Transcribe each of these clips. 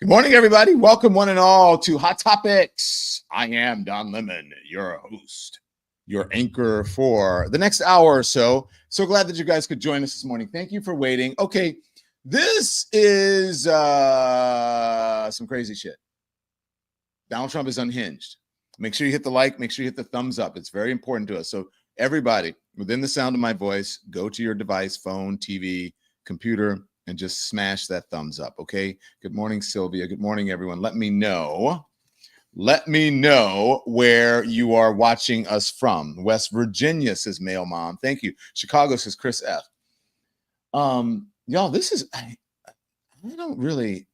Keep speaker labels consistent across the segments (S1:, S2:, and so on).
S1: Good morning, everybody. Welcome, one and all, to Hot Topics. I am Don Lemon, your host, your anchor for the next hour or so. So glad that you guys could join us this morning. Thank you for waiting. Okay, this is some crazy shit. Donald Trump is unhinged. Make sure you hit the like. Make sure you hit the thumbs up. It's very important to us. So everybody, within the sound of my voice, go to your device, phone, TV, computer, and just smash that thumbs up, okay? Good morning, Sylvia. Good morning, everyone. Let me know where you are watching us from. West Virginia says Mail Mom. Thank you. Chicago says Chris F. Y'all, this is, I don't really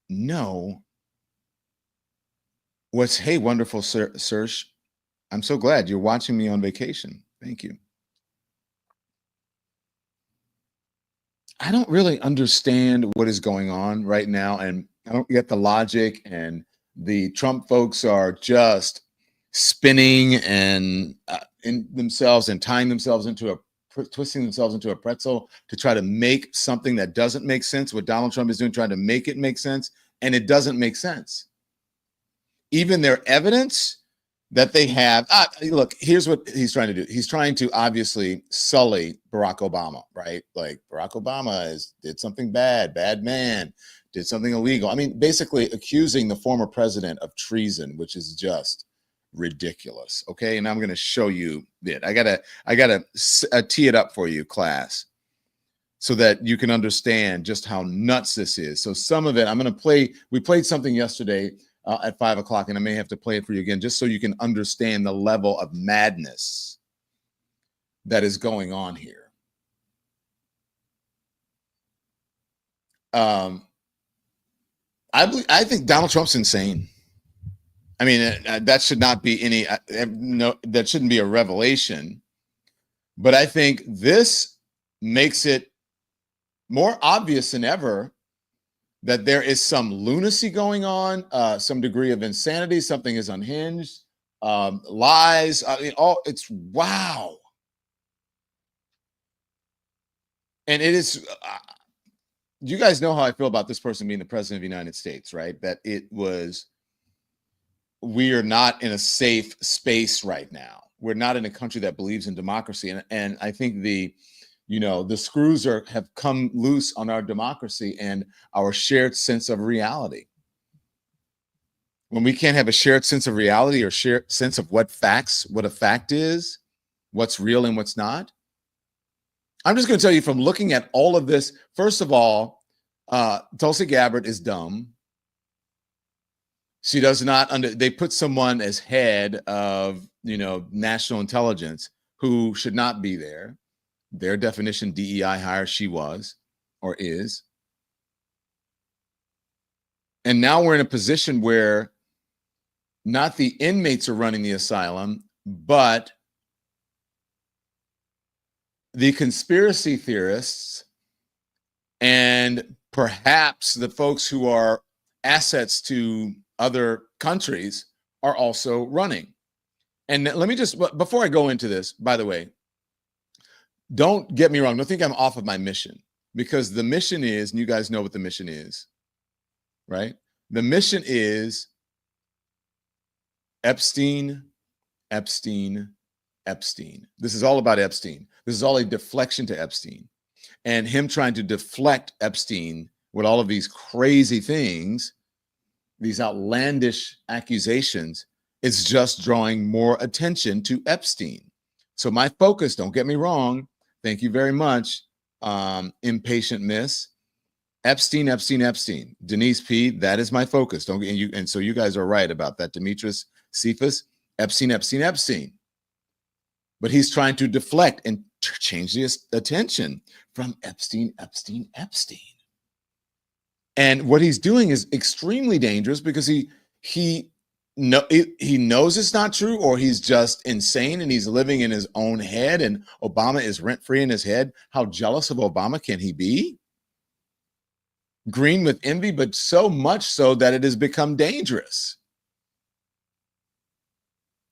S1: know what's, hey, wonderful Serge. I'm so glad you're watching me on vacation. Thank you. I don't really understand what is going on right now, and I don't get the logic, and the Trump folks are just spinning and in themselves and tying themselves into twisting themselves into a pretzel to try to make something that doesn't make sense. What Donald Trump is doing, trying to make it make sense, and it doesn't make sense. Even their evidence that they have, look, here's what he's trying to do. He's trying to obviously sully Barack Obama, right? Like Barack Obama did something bad man, did something illegal. I mean, basically accusing the former president of treason, which is just ridiculous. Okay, and I'm going to show you it. I gotta tee it up for you, class, so that you can understand just how nuts this is. So some of it, I'm going to play. We played something yesterday at 5 o'clock, and I may have to play it for you again, just so you can understand the level of madness that is going on here. I think Donald Trump's insane. I mean, that should not be that shouldn't be a revelation. But I think this makes it more obvious than ever that there is some lunacy going on, some degree of insanity, something is unhinged, lies. I mean, it's wow. And it is, you guys know how I feel about this person being the president of the United States, right? That we are not in a safe space right now. We're not in a country that believes in democracy. And I think the screws have come loose on our democracy and our shared sense of reality. When we can't have a shared sense of reality or shared sense of what a fact is, what's real and what's not. I'm just going to tell you from looking at all of this, first of all, Tulsi Gabbard is dumb. She does not they put someone as head of, national intelligence who should not be there. Their definition, DEI hire, she was or is. And now we're in a position where not the inmates are running the asylum, but the conspiracy theorists and perhaps the folks who are assets to other countries are also running. And let me just, before I go into this, by the way, don't get me wrong. Don't think I'm off of my mission, because the mission is, and you guys know what the mission is, right? The mission is Epstein, Epstein, Epstein. This is all about Epstein. This is all a deflection to Epstein, and him trying to deflect Epstein with all of these crazy things, these outlandish accusations. It's just drawing more attention to Epstein. So my focus, don't get me wrong, thank you very much, impatient miss. Epstein, Epstein, Epstein. Denise P., that is my focus. And so you guys are right about that. Demetrius Cephas, Epstein, Epstein, Epstein. But he's trying to deflect and change the attention from Epstein, Epstein, Epstein. And what he's doing is extremely dangerous, because he knows it's not true, or he's just insane and he's living in his own head, and Obama is rent-free in his head. How jealous of Obama can he be? Green with envy, but so much so that it has become dangerous.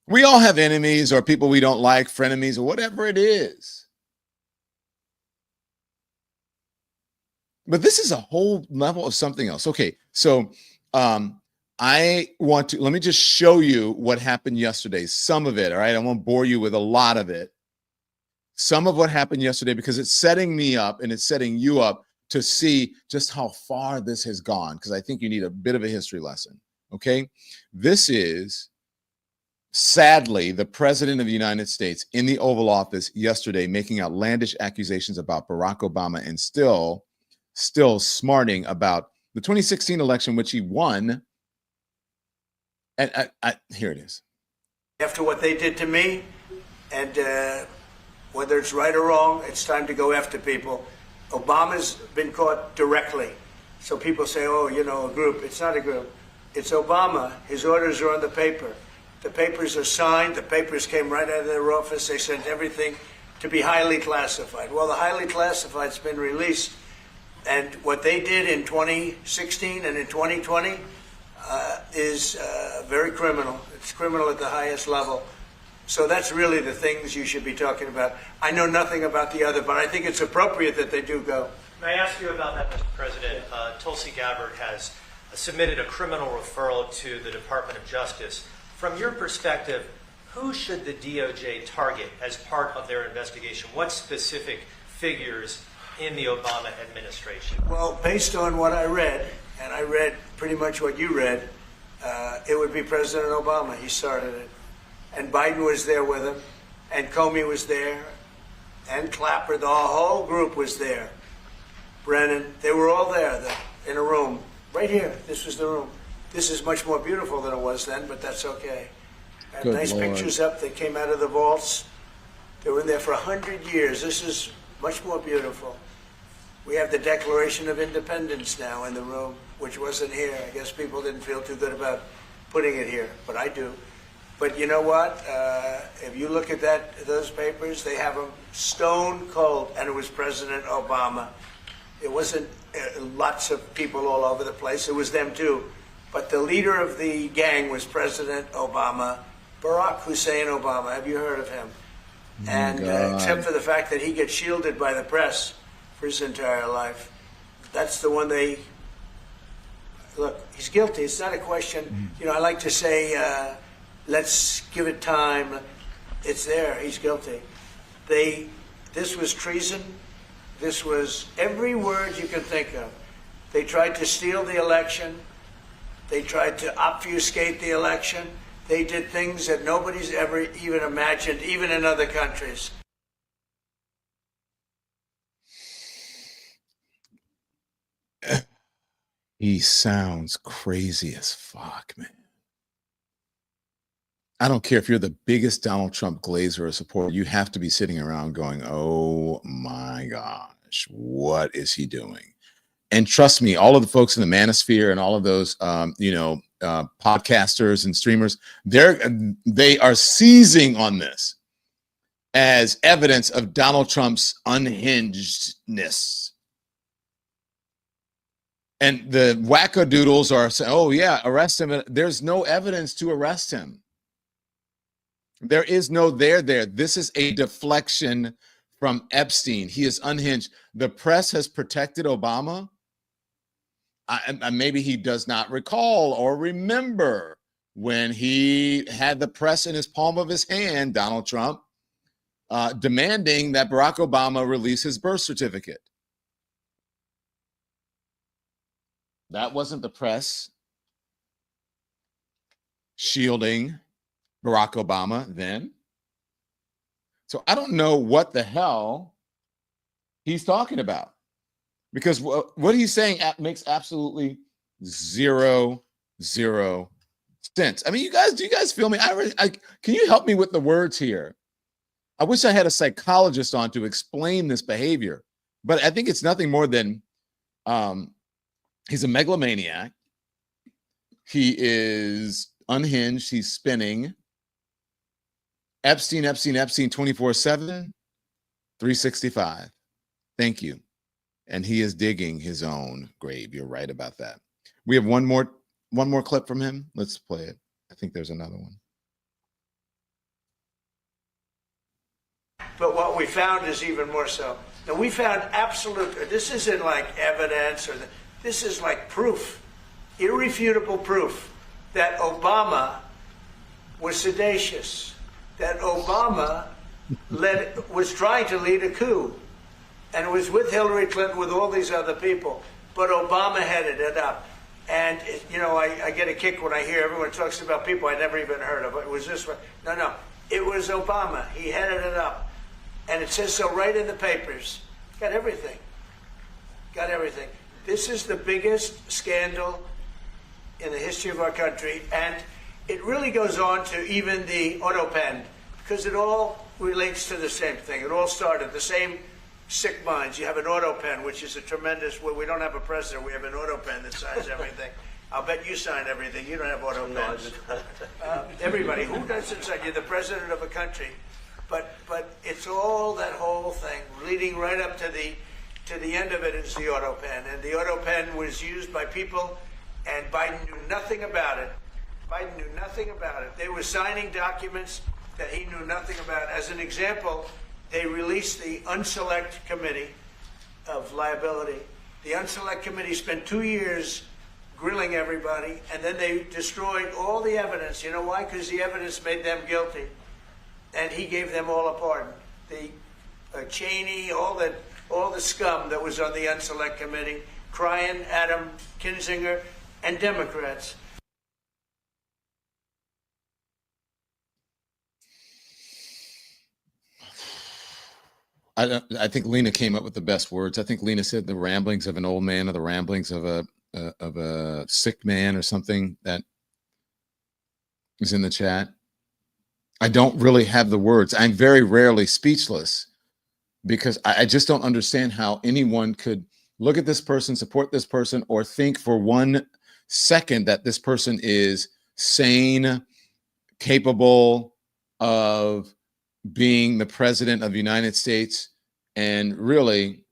S1: We all have enemies or people we don't like, frenemies, or whatever it is. But this is a whole level of something else. Okay, so I want to, let me just show you what happened yesterday. Some of it, all right? I won't bore you with a lot of it. Some of what happened yesterday, because it's setting me up and it's setting you up to see just how far this has gone, because I think you need a bit of a history lesson, okay? This is, sadly, the president of the United States in the Oval Office yesterday making outlandish accusations about Barack Obama and still smarting about the 2016 election, which he won. And here it is.
S2: After what they did to me, and whether it's right or wrong, it's time to go after people. Obama's been caught directly. So people say, oh, you know, a group. It's not a group. It's Obama. His orders are on the paper. The papers are signed. The papers came right out of their office. They sent everything to be highly classified. Well, the highly classified's been released. And what they did in 2016 and in 2020 is very criminal. It's criminal at the highest level. So that's really the things you should be talking about. I know nothing about the other, but I think it's appropriate that they do go.
S3: May I ask you about that, Mr. President? Tulsi Gabbard has submitted a criminal referral to the Department of Justice. From your perspective, who should the DOJ target as part of their investigation? What specific figures in the Obama administration?
S2: Well, based on what I read, and I read pretty much what you read, it would be President Obama. He started it. And Biden was there with him, and Comey was there, and Clapper, the whole group was there. Brennan, they were all there in a room. Right here, this was the room. This is much more beautiful than it was then, but that's okay. And nice Lord. Pictures up that came out of the vaults. They were in there for 100 years. This is much more beautiful. We have the Declaration of Independence now in the room, which wasn't here. I guess people didn't feel too good about putting it here, but I do. But you know what? If you look at those papers, they have them stone cold, and it was President Obama. It wasn't lots of people all over the place. It was them too. But the leader of the gang was President Obama, Barack Hussein Obama. Have you heard of him? And except for the fact that he gets shielded by the press for his entire life, that's the one they look. He's guilty. It's not a question. You know, I like to say, let's give it time. It's there. He's guilty. This was treason. This was every word you can think of. They tried to steal the election. They tried to obfuscate the election. They did things that nobody's ever even imagined, even in other countries.
S1: He sounds crazy as fuck, man. I don't care if you're the biggest Donald Trump glazer or supporter, you have to be sitting around going, oh my gosh, what is he doing? And trust me, all of the folks in the manosphere and all of those, podcasters and streamers, they are seizing on this as evidence of Donald Trump's unhingedness. And the wackadoodles are saying, oh yeah, arrest him. There's no evidence to arrest him. There is no there. This is a deflection from Epstein. He is unhinged. The press has protected Obama. Maybe he does not recall or remember when he had the press in his palm of his hand, Donald Trump, demanding that Barack Obama release his birth certificate. That wasn't the press shielding Barack Obama then. So I don't know what the hell he's talking about, because what he's saying makes absolutely zero sense. I mean, do you guys feel me? Can you help me with the words here? I wish I had a psychologist on to explain this behavior, but I think it's nothing more than he's a megalomaniac. He is unhinged. He's spinning. Epstein, 24/7, 365. Thank you. And he is digging his own grave. You're right about that. We have one more clip from him. Let's play it. I think there's another one.
S2: But what we found is even more so. Now, we found absolute, this isn't like evidence, this is like proof, irrefutable proof that Obama was seditious, that Obama was trying to lead a coup and was with Hillary Clinton with all these other people, but Obama headed it up. And, you know, I get a kick when I hear everyone talks about people I never even heard of. It was this one. No, it was Obama. He headed it up. And it says so right in the papers. Got everything. Got everything. This is the biggest scandal in the history of our country. And it really goes on to even the auto pen, because it all relates to the same thing. It all started the same sick minds. You have an auto pen, which is a tremendous, well, we don't have a president, we have an auto pen that signs everything. I'll bet you sign everything. You don't have auto pens. Everybody, who doesn't sign? You're the president of a country. But it's all that whole thing, leading right up to the end of it is the auto pen. And the auto pen was used by people, and Biden knew nothing about it. Biden knew nothing about it. They were signing documents that he knew nothing about. As an example, they released the Unselect Committee of Liability. The Unselect Committee spent 2 years grilling everybody, and then they destroyed all the evidence. You know why? Because the evidence made them guilty. And he gave them all a pardon. The Cheney, all the scum that was on the Unselect Committee, Cryan, Adam Kinzinger, and Democrats.
S1: I think Lena came up with the best words. I think Lena said the ramblings of an old man or the ramblings of a sick man or something that is in the chat. I don't really have the words. I'm very rarely speechless because I just don't understand how anyone could look at this person, support this person, or think for 1 second that this person is sane, capable of being the president of the United States, and really,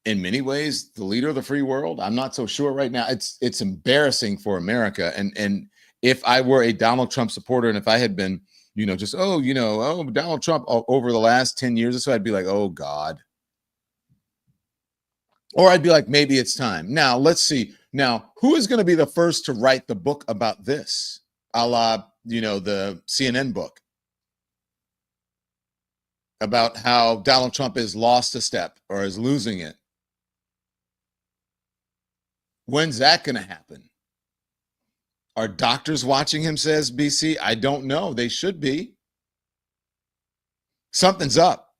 S1: in many ways, the leader of the free world. I'm not so sure right now. It's embarrassing for America. And if I were a Donald Trump supporter, and if I had been, Donald Trump over the last 10 years or so, I'd be like, oh God. Or I'd be like, maybe it's time. Now, let's see. Now, who is going to be the first to write the book about this? A la, the CNN book about how Donald Trump has lost a step or is losing it. When's that going to happen? Are doctors watching him, says BC? I don't know. They should be. Something's up.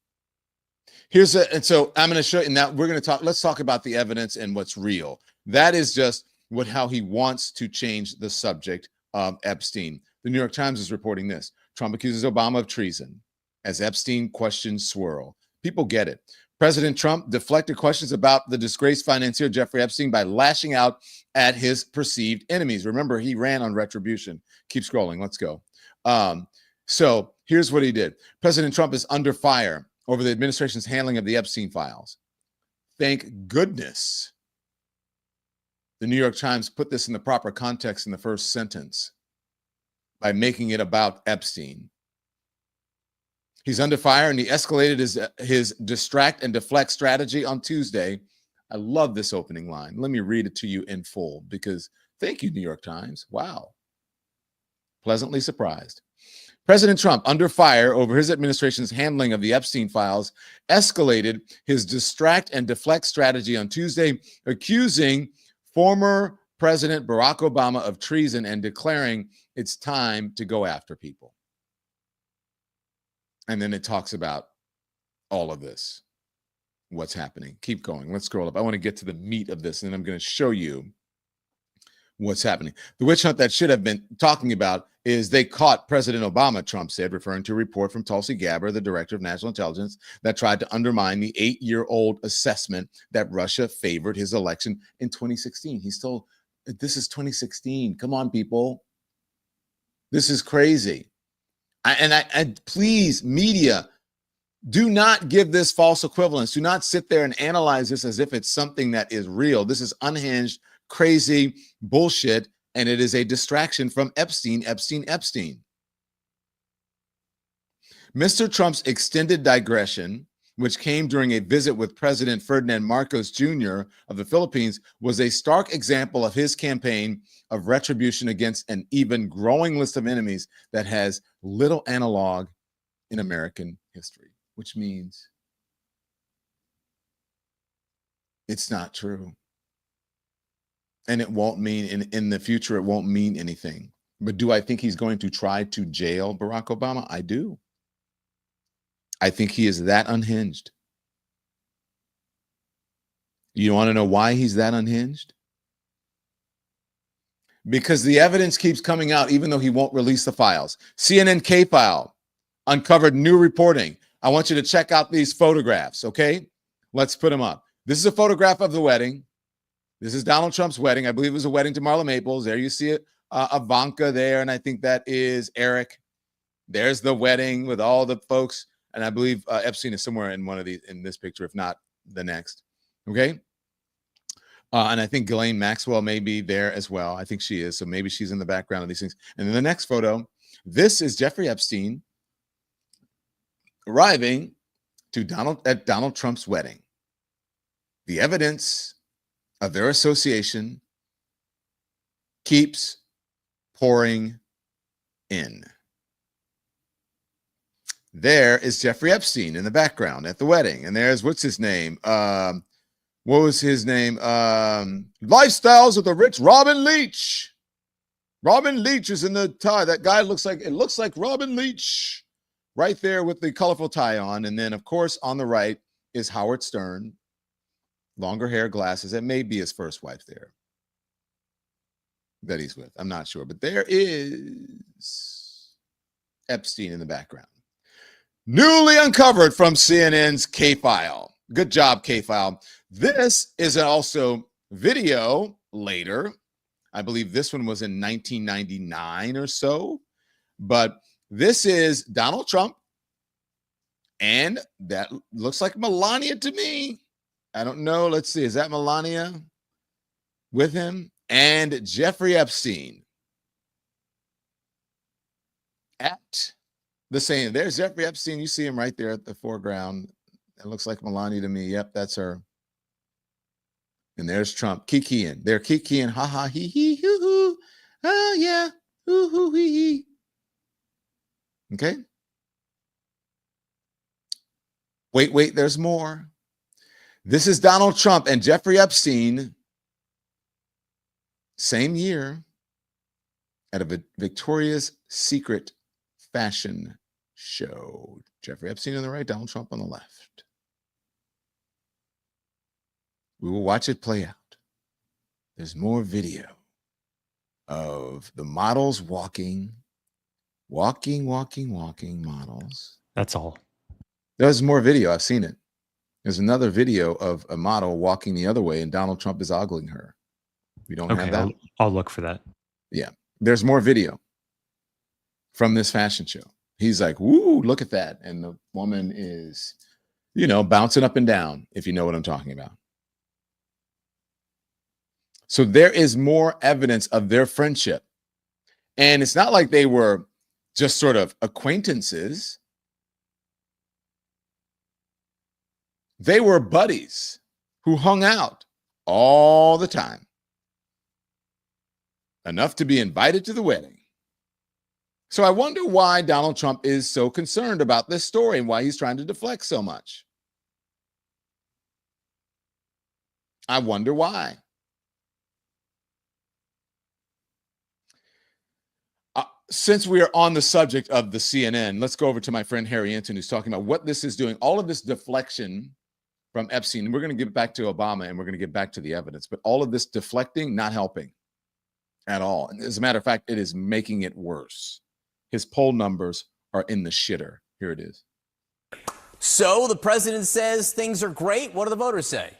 S1: And so I'm going to show you now. Let's talk about the evidence and what's real. That is just how he wants to change the subject of Epstein. The New York Times is reporting this. Trump accuses Obama of treason as Epstein questions swirl. People get it. President Trump deflected questions about the disgraced financier Jeffrey Epstein by lashing out at his perceived enemies. Remember, he ran on retribution. Keep scrolling. Let's go. So here's what he did. President Trump is under fire over the administration's handling of the Epstein files. Thank goodness the New York Times put this in the proper context in the first sentence by making it about Epstein. He's under fire, and he escalated his distract and deflect strategy on Tuesday. I love this opening line. Let me read it to you in full because thank you, New York Times. Wow. Pleasantly surprised. President Trump, under fire over his administration's handling of the Epstein files, escalated his distract and deflect strategy on Tuesday, accusing former President Barack Obama of treason and declaring it's time to go after people. And then it talks about all of this, what's happening. Keep going. Let's scroll up. I want to get to the meat of this, and then I'm going to show you what's happening. The witch hunt that should have been talking about is they caught President Obama, Trump said, referring to a report from Tulsi Gabbard, the director of national intelligence, that tried to undermine the 8-year-old assessment that Russia favored his election in 2016. He's told, this is 2016. Come on, people. This is crazy. And please, media, do not give this false equivalence. Do not sit there and analyze this as if it's something that is real. This is unhinged, crazy bullshit, and it is a distraction from Epstein. Mr. Trump's extended digression which came during a visit with President Ferdinand Marcos Jr. of the Philippines, was a stark example of his campaign of retribution against an even growing list of enemies that has little analog in American history, which means it's not true. And it won't mean, in the future, it won't mean anything. But do I think he's going to try to jail Barack Obama? I do. I think he is that unhinged. You want to know why he's that unhinged? Because the evidence keeps coming out, even though he won't release the files. CNN K-File uncovered new reporting. I want you to check out these photographs, okay? Let's put them up. This is a photograph of the wedding. This is Donald Trump's wedding. I believe it was a wedding to Marla Maples. There you see it, Ivanka there, and I think that is Eric. There's the wedding with all the folks, and I believe Epstein is somewhere in one of these, in this picture, if not the next. Okay, and I think Ghislaine Maxwell may be there as well. I think she is, so maybe she's in the background of these things. And then the next photo, this is Jeffrey Epstein arriving to Donald Trump's wedding. The evidence of their association keeps pouring in. There is Jeffrey Epstein in the background at the wedding. And there's, what's his name? What was his name? Lifestyles of the Rich, Robin Leach. Robin Leach is in the tie. That guy looks like Robin Leach right there with the colorful tie on. And then, of course, on the right is Howard Stern. Longer hair, glasses. That may be his first wife there that he's with. I'm not sure. But there is Epstein in the background. Newly uncovered from CNN's K-File. Good job, K-File. This is also video later. I believe this one was in 1999 or so. But this is Donald Trump. And that looks like Melania to me. I don't know. Let's see. Is that Melania with him? And Jeffrey Epstein at the same. There's Jeffrey Epstein. You see him right there at the foreground. It looks like Melania to me. Yep, that's her. And there's Trump kikiing. They're kikiing. Ha ha hee hee hoo hoo. Oh yeah. Hoo hoo hee hee. Okay. Wait. There's more. This is Donald Trump and Jeffrey Epstein, same year, at a Victoria's Secret fashion show. Jeffrey Epstein on the right, Donald Trump on the left. We will watch it play out. There's more video of the models walking models.
S4: That's all.
S1: There's more video. I've seen it. There's another video of a model walking the other way, and Donald Trump is ogling her. We don't have that.
S4: I'll look for that.
S1: Yeah. There's more video from this fashion show. He's like, woo, look at that. And the woman is, bouncing up and down, if you know what I'm talking about. So there is more evidence of their friendship. And it's not like they were just sort of acquaintances. They were buddies who hung out all the time. Enough to be invited to the wedding. So I wonder why Donald Trump is so concerned about this story and why he's trying to deflect so much. I wonder why. Since we are on the subject of the CNN, let's go over to my friend Harry Anton, who's talking about what this is doing. All of this deflection from Epstein. We're going to get back to Obama and we're going to get back to the evidence. But all of this deflecting, not helping at all. And as a matter of fact, it is making it worse. His poll numbers are in the shitter. Here it is.
S5: So the president says things are great. What do the voters say?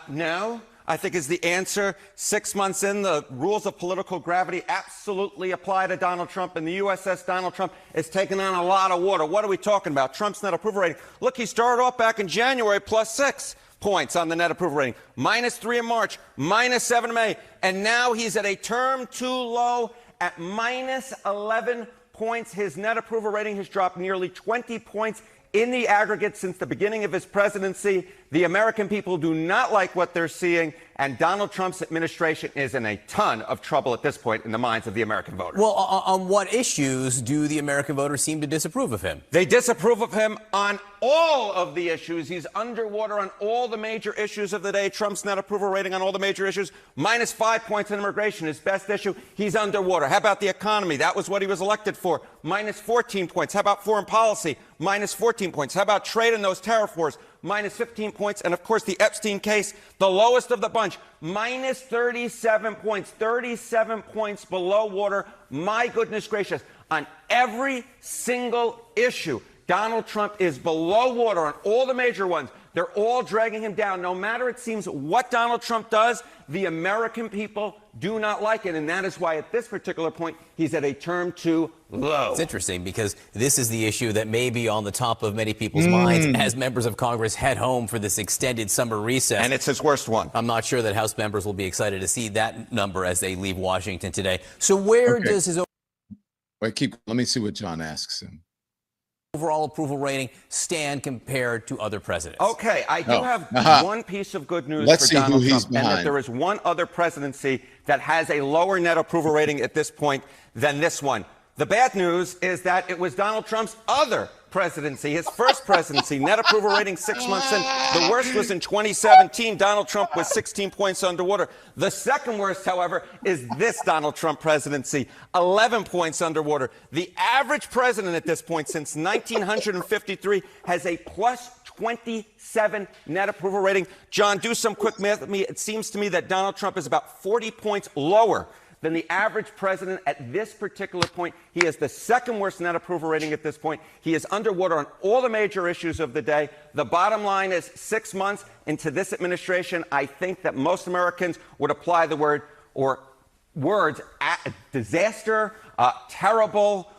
S6: No, I think is the answer. 6 months in, the rules of political gravity absolutely apply to Donald Trump, and the USS Donald Trump is taking on a lot of water. What are we talking about? Trump's net approval rating. Look, he started off back in January +6 points on the net approval rating, -3 in March, -7 in May, and now he's at a term too low at -11 points. His net approval rating has dropped nearly 20 points in the aggregate, since the beginning of his presidency, the American people do not like what they're seeing, and Donald Trump's administration is in a ton of trouble at this point in the minds of the American voters.
S5: Well, on what issues do the American voters seem to disapprove of him?
S6: They disapprove of him on all of the issues. He's underwater on all the major issues of the day. Trump's net approval rating on all the major issues, minus 5 points on immigration, his best issue. He's underwater. How about the economy? That was what he was elected for. Minus 14 points. How about foreign policy? Minus 14 points. How about trade and those tariff wars? Minus 15 points. And, of course, the Epstein case, the lowest of the bunch, minus 37 points. 37 points below water. My goodness gracious. On every single issue, Donald Trump is below water on all the major ones. They're all dragging him down. No matter, it seems, what Donald Trump does, the American people do not like it. And that is why, at this particular point, he's at a term too low.
S5: It's interesting because this is the issue that may be on the top of many people's minds as members of Congress head home for this extended summer recess.
S6: And it's his worst one.
S5: I'm not sure that House members will be excited to see that number as they leave Washington today. So where does his
S1: Let me see what John asks him.
S5: overall approval rating stand compared to other presidents?
S6: Okay, I do have one piece of good news
S1: Let's
S6: for
S1: see
S6: Donald
S1: who he's
S6: Trump, and that
S1: behind.
S6: there is one other presidency that has a lower net approval rating at this point than this one. The bad news is that it was Donald Trump's other presidency, his first presidency, net approval rating 6 months in. The worst was in 2017. Donald Trump was 16 points underwater. The second worst, however, is this Donald Trump presidency, 11 points underwater. The average president at this point since 1953 has a plus 27 net approval rating. John, do some quick math with me. It seems to me that Donald Trump is about 40 points lower than the average president at this particular point. He has the second worst net approval rating at this point. He is underwater on all the major issues of the day. The bottom line is 6 months into this administration, I think that most Americans would apply the word or words disaster, terrible,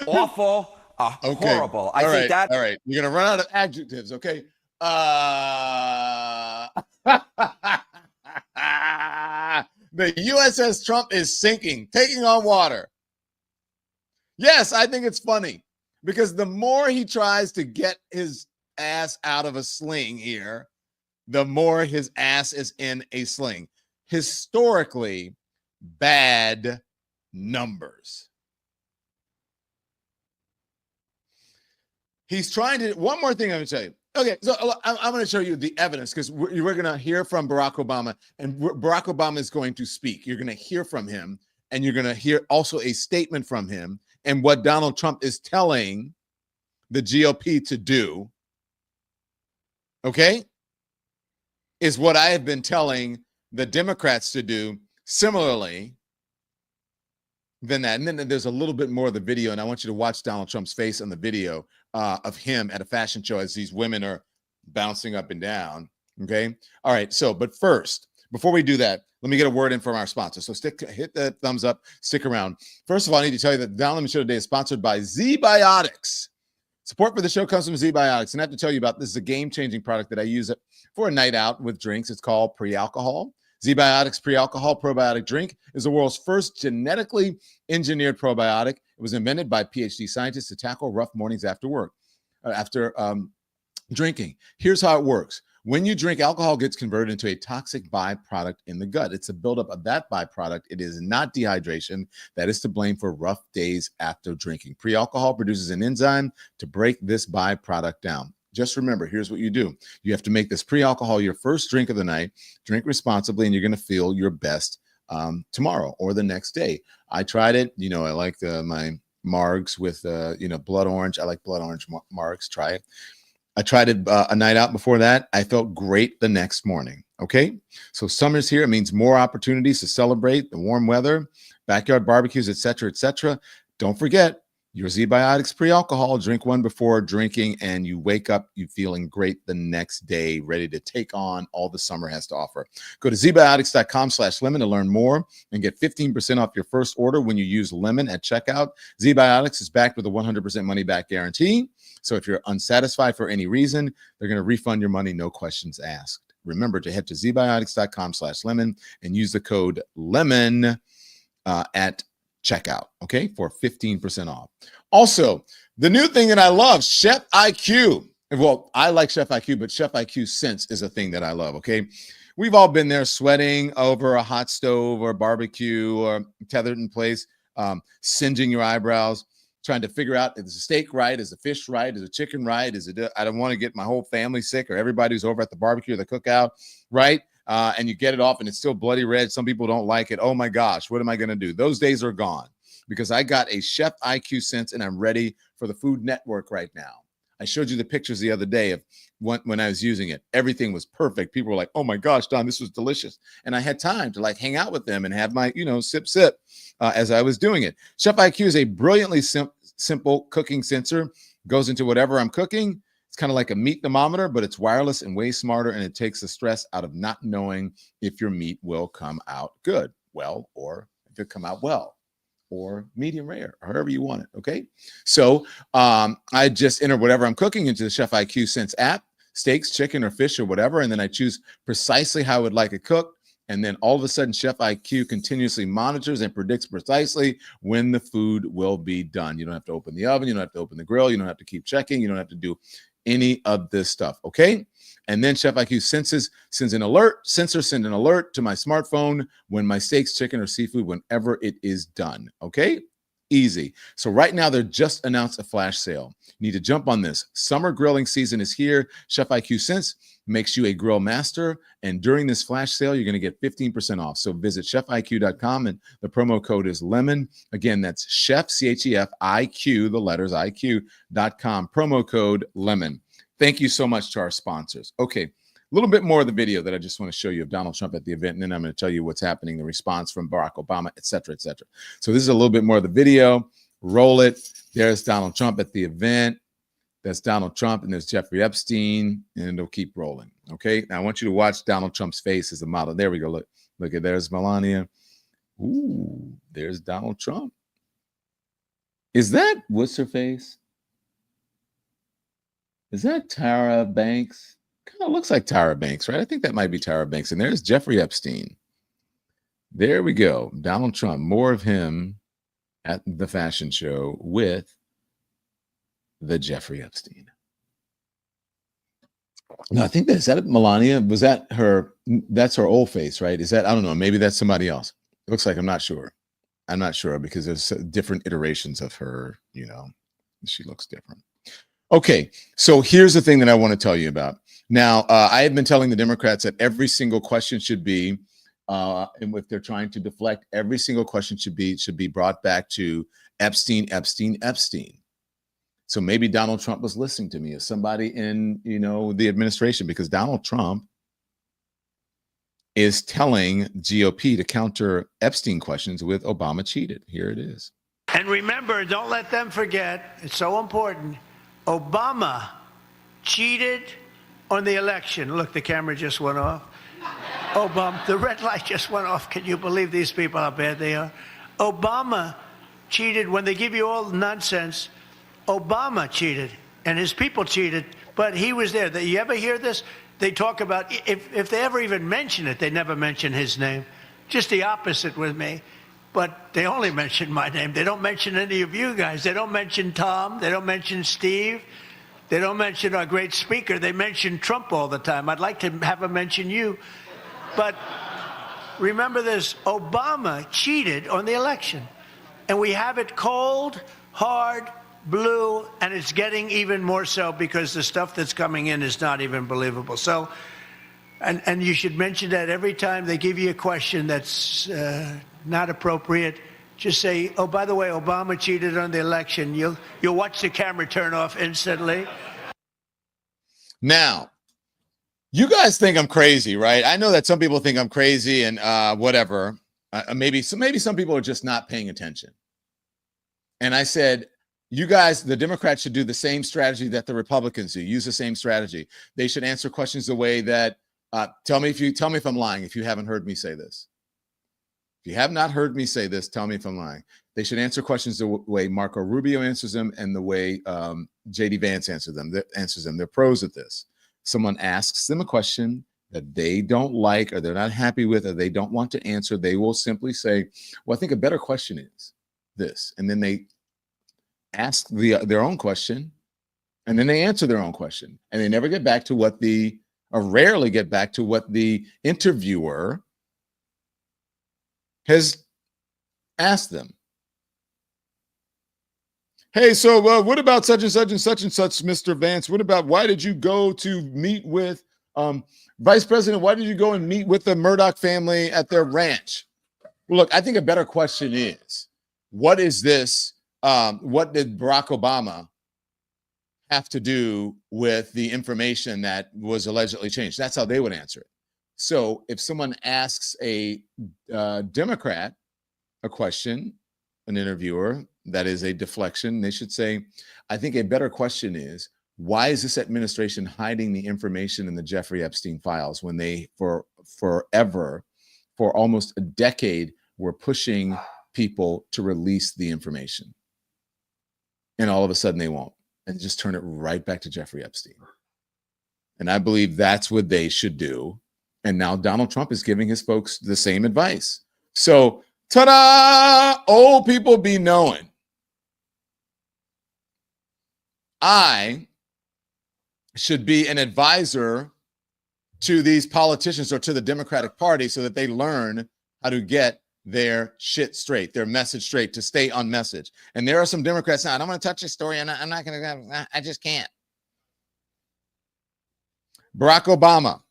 S6: awful, horrible. I think that.
S1: All right. You're going to run out of adjectives, okay? The USS Trump is sinking, taking on water. Yes, I think it's funny because the more he tries to get his ass out of a sling here, the more his ass is in a sling. Historically, bad numbers. He's trying to, one more thing I'm going to tell you. Okay, so I'm going to show you the evidence because we're going to hear from Barack Obama, and Barack Obama is going to speak. You're going to hear from him, and you're going to hear also a statement from him and what Donald Trump is telling the GOP to do, okay, is what I have been telling the Democrats to do similarly than that. And then there's a little bit more of the video, and I want you to watch Donald Trump's face on the video of him at a fashion show as these women are bouncing up and down. Okay. All right. So, but first, before we do that, let me get a word in from our sponsor. So hit the thumbs up, stick around. First of all, I need to tell you that the Donald Lemon Show today is sponsored by Z-Biotics. Support for the show comes from Z-Biotics. And I have to tell you about this is a game-changing product that I use for a night out with drinks. It's called pre-alcohol. Z-Biotics Pre-Alcohol Probiotic Drink is the world's first genetically engineered probiotic. It was invented by PhD scientists to tackle rough mornings after work, after drinking. Here's how it works. When you drink, alcohol gets converted into a toxic byproduct in the gut. It's a buildup of that byproduct. It is not dehydration that is to blame for rough days after drinking. Pre-alcohol produces an enzyme to break this byproduct down. Just remember, here's what you do. You have to make this pre-alcohol your first drink of the night. Drink responsibly, and you're going to feel your best tomorrow or the next day. I tried it. You know, I like my margs with, blood orange. I like blood orange margs. Try it. I tried it a night out before that. I felt great the next morning. Okay. So summer's here. It means more opportunities to celebrate the warm weather, backyard barbecues, et cetera, et cetera. Don't forget, your Z-Biotics pre-alcohol, drink one before drinking, and you wake up, you feeling great the next day, ready to take on all the summer has to offer. Go to zbiotics.com/lemon to learn more and get 15% off your first order when you use lemon at checkout. Z-Biotics is backed with a 100% money-back guarantee. So if you're unsatisfied for any reason, they're going to refund your money, no questions asked. Remember to head to zbiotics.com/lemon and use the code LEMON at checkout, okay, for 15% off. Also, the new thing that I love, Chef IQ. Well, I like Chef IQ, but Chef IQ Sense is a thing that I love, okay? We've all been there sweating over a hot stove or barbecue or tethered in place, singeing your eyebrows, trying to figure out, is the steak right? Is the fish right? Is the chicken right? Is it, I don't want to get my whole family sick or everybody who's over at the barbecue or the cookout, right? And you get it off and it's still bloody red. Some people don't like it. Oh my gosh, what am I going to do? Those days are gone because I got a Chef IQ Sense and I'm ready for the Food Network right now. I showed you the pictures the other day of when I was using it. Everything was perfect. People were like, oh my gosh, Don, this was delicious. And I had time to like hang out with them and have my, sip as I was doing it. Chef IQ is a brilliantly simple cooking sensor. Goes into whatever I'm cooking. It's kind of like a meat thermometer, but it's wireless and way smarter. And it takes the stress out of not knowing if your meat will come out good, well, or if it come out well, or medium rare, or however you want it, okay? So I just enter whatever I'm cooking into the Chef IQ Sense app, steaks, chicken, or fish, or whatever, and then I choose precisely how I would like it cooked, and then all of a sudden, Chef IQ continuously monitors and predicts precisely when the food will be done. You don't have to open the oven, you don't have to open the grill, you don't have to keep checking, you don't have to do any of this stuff, okay? And then Chef IQ sends an alert to my smartphone when my steaks, chicken, or seafood, whenever it is done, okay? Easy. So right now, they just announced a flash sale. You need to jump on this. Summer grilling season is here. Chef IQ Sense makes you a grill master. And during this flash sale, you're going to get 15% off. So visit chefiq.com and the promo code is LEMON. Again, that's chef, CHEF, IQ, the letters IQ.com, promo code LEMON. Thank you so much to our sponsors. Okay, a little bit more of the video that I just want to show you of Donald Trump at the event, and then I'm going to tell you what's happening, the response from Barack Obama, et cetera, et cetera. So this is a little bit more of the video. Roll it. There's Donald Trump at the event. That's Donald Trump, and there's Jeffrey Epstein, and it'll keep rolling. Okay, now I want you to watch Donald Trump's face as a model. There we go. Look at there's Melania. Ooh, there's Donald Trump. Is that what's her face? Is that Tyra Banks? Kind of looks like Tyra Banks, right? I think that might be Tyra Banks. And there's Jeffrey Epstein. There we go. Donald Trump. More of him at the fashion show with the Jeffrey Epstein. No, I think is that Melania? Was that her? That's her old face, right? Is that, I don't know. Maybe that's somebody else. It looks like, I'm not sure. I'm not sure because there's different iterations of her, she looks different. Okay, so here's the thing that I want to tell you about. Now, I have been telling the Democrats that every single question should be, and if they're trying to deflect, every single question should be brought back to Epstein, Epstein, Epstein. So maybe Donald Trump was listening to me as somebody in, the administration, because Donald Trump is telling GOP to counter Epstein questions with Obama cheated. Here it is.
S2: And remember, don't let them forget, it's so important, Obama cheated on the election. Look, the camera just went off. Obama, the red light just went off. Can you believe these people, how bad they are? Obama cheated. When they give you all the nonsense, Obama cheated and his people cheated, but he was there. You ever hear this? They talk about, if they ever even mention it, they never mention his name. Just the opposite with me. But they only mention my name. They don't mention any of you guys. They don't mention Tom. They don't mention Steve. They don't mention our great speaker. They mention Trump all the time. I'd like to have them mention you. But remember this, Obama cheated on the election. And we have it cold, hard, blue, and it's getting even more so because the stuff that's coming in is not even believable. So, and you should mention that every time they give you a question that's not appropriate. Just say, oh, by the way, Obama cheated on the election. You'll watch the camera turn off instantly.
S1: Now, you guys think I'm crazy, right? I know that some people think I'm crazy and whatever. Maybe some people are just not paying attention. And I said, you guys, the Democrats should do the same strategy that the Republicans do. Use the same strategy. They should answer questions the way that, tell me if I'm lying, if you haven't heard me say this. If you have not heard me say this, tell me if I'm lying. They should answer questions the way Marco Rubio answers them and the way J.D. Vance answers them. They're pros at this. Someone asks them a question that they don't like or they're not happy with or they don't want to answer. They will simply say, well, I think a better question is this. And then they ask their own question, and then they answer their own question, and they never get back to what or rarely get back to what the interviewer has asked them. Hey, so what about such and such and such and such, Mr. Vance? What about, why did you go to meet with Vice President? Why did you go and meet with the Murdoch family at their ranch? Well, look, I think a better question is, what is this? What did Barack Obama have to do with the information that was allegedly changed? That's how they would answer it. So if someone asks a Democrat a question, an interviewer, that is a deflection, they should say, I think a better question is, why is this administration hiding the information in the Jeffrey Epstein files when they for almost a decade were pushing people to release the information? And all of a sudden they won't, and just turn it right back to Jeffrey Epstein. And I believe that's what they should do. And now Donald Trump is giving his folks the same advice. So, ta-da! Old people be knowing. I should be an advisor to these politicians or to the Democratic Party so that they learn how to get their shit straight, their message straight, to stay on message. And there are some Democrats now, I don't want to touch this story, and I'm not going to, I just can't. Barack Obama.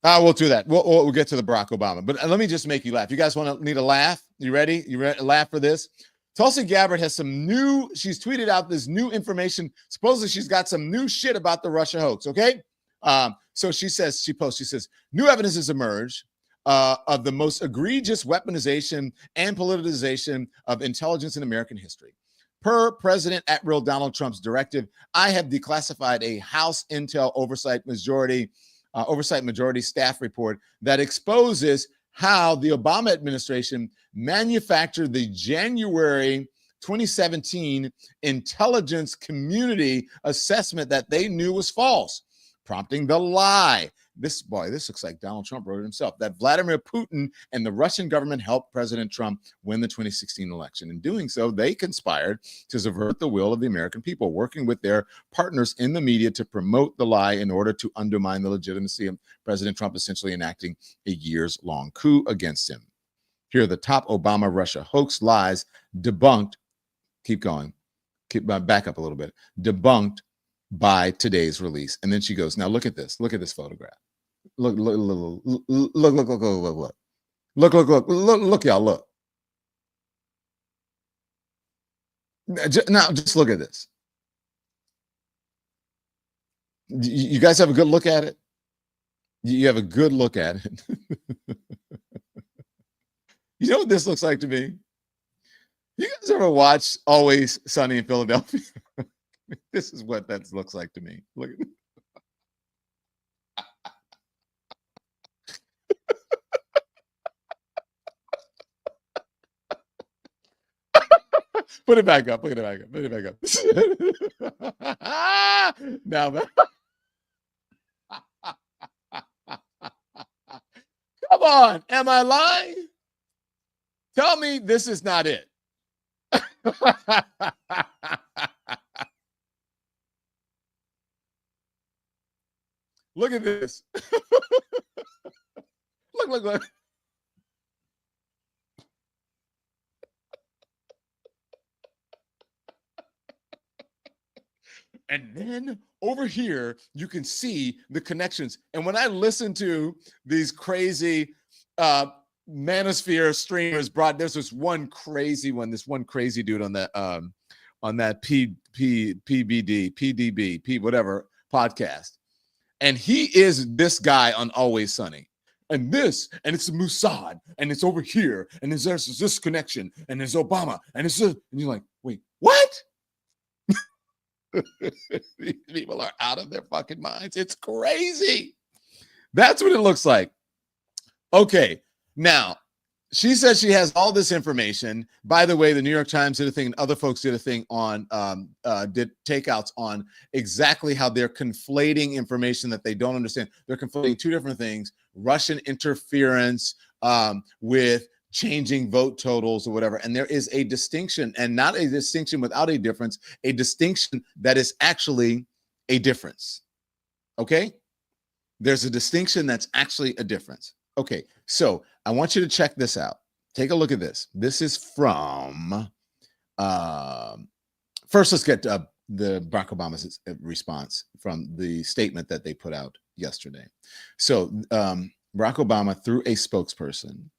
S1: We'll do that. We'll get to the Barack Obama. But let me just make you laugh. You guys need a laugh? You ready? You ready to laugh for this? Tulsi Gabbard has she's tweeted out this new information. Supposedly she's got some new shit about the Russia hoax, okay? So she says, new evidence has emerged of the most egregious weaponization and politicization of intelligence in American history. Per President @ Donald Trump's directive, I have declassified a House Intel Oversight Majority staff report that exposes how the Obama administration manufactured the January 2017 intelligence community assessment that they knew was false, prompting the lie. This looks like Donald Trump wrote it himself, that Vladimir Putin and the Russian government helped President Trump win the 2016 election. In doing so, they conspired to subvert the will of the American people, working with their partners in the media to promote the lie in order to undermine the legitimacy of President Trump, essentially enacting a years-long coup against him. Here are the top Obama Russia hoax lies debunked. Keep going. Back up a little bit. Debunked by today's release. And then she goes, now look at this. Look at this photograph. Look, y'all, look. Now, just look at this. You guys have a good look at it? You have a good look at it. You know what this looks like to me? You guys ever watch Always Sunny in Philadelphia? This is what that looks like to me. Look at it. Put it back up. Put it back up. Put it back up. Now, come on. Am I lying? Tell me this is not it. Look at this. Look. And then over here, you can see the connections. And when I listen to these crazy manosphere streamers there's this one crazy dude on that PDB, whatever podcast. And he is this guy on Always Sunny. And it's Mossad, and it's over here, and there's this connection, and there's Obama, and it's this, and you're like, wait, what? These people are out of their fucking minds. It's crazy. That's what it looks like. Okay, now, she says she has all this information. By the way, the New York Times did a thing, and other folks did a thing on, did takeouts on exactly how they're conflating information that they don't understand. They're conflating two different things: Russian interference with changing vote totals or whatever. And there is a distinction, and not a distinction without a difference, a distinction that is actually a difference. Okay? There's a distinction that's actually a difference. Okay, so I want you to check this out. Take a look at this. This is from, first let's get the Barack Obama's response from the statement that they put out yesterday. So Barack Obama, through a spokesperson,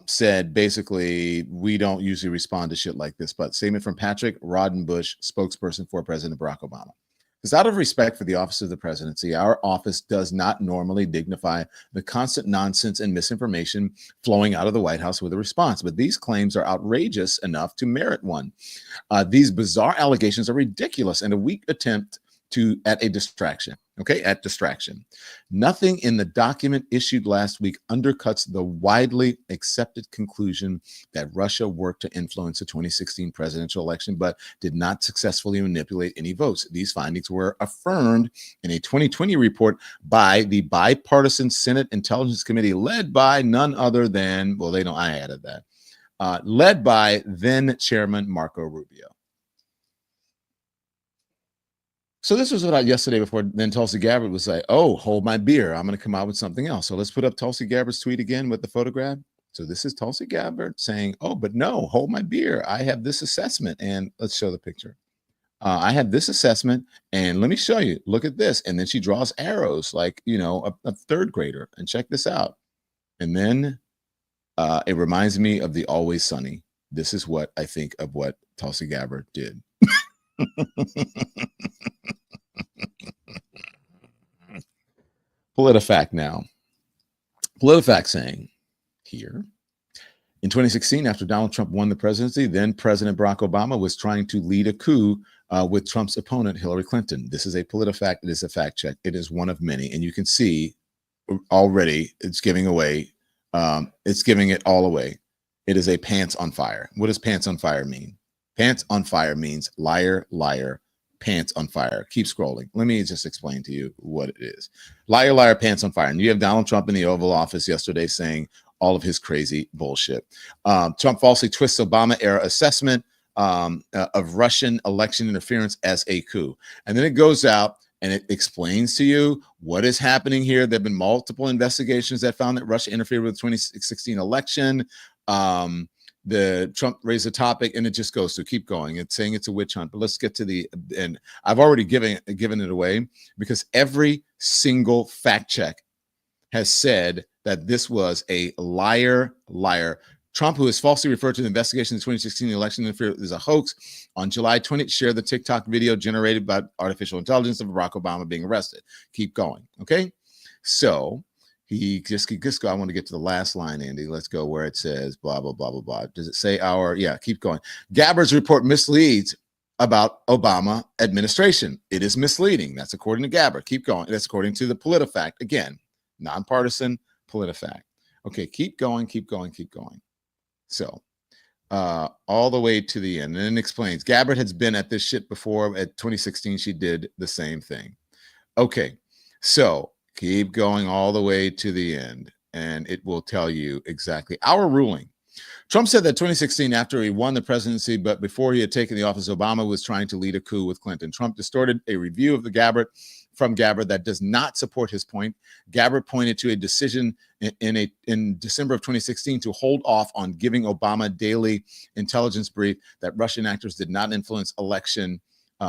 S1: said basically, we don't usually respond to shit like this, but statement from Patrick Rodenbush, spokesperson for President Barack Obama. Because out of respect for the office of the presidency, our office does not normally dignify the constant nonsense and misinformation flowing out of the White House with a response. But these claims are outrageous enough to merit one. These bizarre allegations are ridiculous and a weak attempt at a distraction. Okay, at distraction. Nothing in the document issued last week undercuts the widely accepted conclusion that Russia worked to influence the 2016 presidential election, but did not successfully manipulate any votes. These findings were affirmed in a 2020 report by the bipartisan Senate Intelligence Committee, led by none other than, well, I added that, led by then Chairman Marco Rubio. So this was what yesterday before then Tulsi Gabbard was like, oh, hold my beer. I'm going to come out with something else. So let's put up Tulsi Gabbard's tweet again with the photograph. So this is Tulsi Gabbard saying, oh, but no, hold my beer. I have this assessment. And let's show the picture. I have this assessment and let me show you. Look at this. And then she draws arrows like, a third grader. And check this out. And then it reminds me of the Always Sunny. This is what I think of what Tulsi Gabbard did. PolitiFact now. PolitiFact saying here, in 2016, after Donald Trump won the presidency, then President Barack Obama was trying to lead a coup with Trump's opponent, Hillary Clinton. This is a PolitiFact. It is a fact check. It is one of many. And you can see already it's giving away. It's giving it all away. It is a pants on fire. What does pants on fire mean? Pants on fire means liar, liar, pants on fire. Keep scrolling. Let me just explain to you what it is. Liar, liar, pants on fire. And you have Donald Trump in the Oval Office yesterday saying all of his crazy bullshit. Trump falsely twists Obama-era assessment of Russian election interference as a coup. And then it goes out and it explains to you what is happening here. There have been multiple investigations that found that Russia interfered with the 2016 election. The Trump raised a topic and it just goes to keep going. It's saying it's a witch hunt, but let's get to the end. I've already given it away because every single fact check has said that this was a liar. Trump, who is falsely referred to the investigation of the 2016 election interference is a hoax, on July 20th shared the TikTok video generated by artificial intelligence of Barack Obama being arrested. Keep going. Okay. So I want to get to the last line, Andy. Let's go where it says blah, blah, blah, blah, blah. Does it say keep going. Gabbard's report misleads about Obama administration. It is misleading. That's according to Gabbard. Keep going. That's according to the PolitiFact. Again, nonpartisan PolitiFact. Okay, keep going. So all the way to the end. And then it explains Gabbard has been at this shit before. At 2016, she did the same thing. Okay, so keep going all the way to the end, and it will tell you exactly our ruling. Trump said that 2016, after he won the presidency, but before he had taken the office, Obama was trying to lead a coup with Clinton. Trump distorted a review of Gabbard that does not support his point. Gabbard pointed to a decision in December of 2016 to hold off on giving Obama daily intelligence brief that Russian actors did not influence election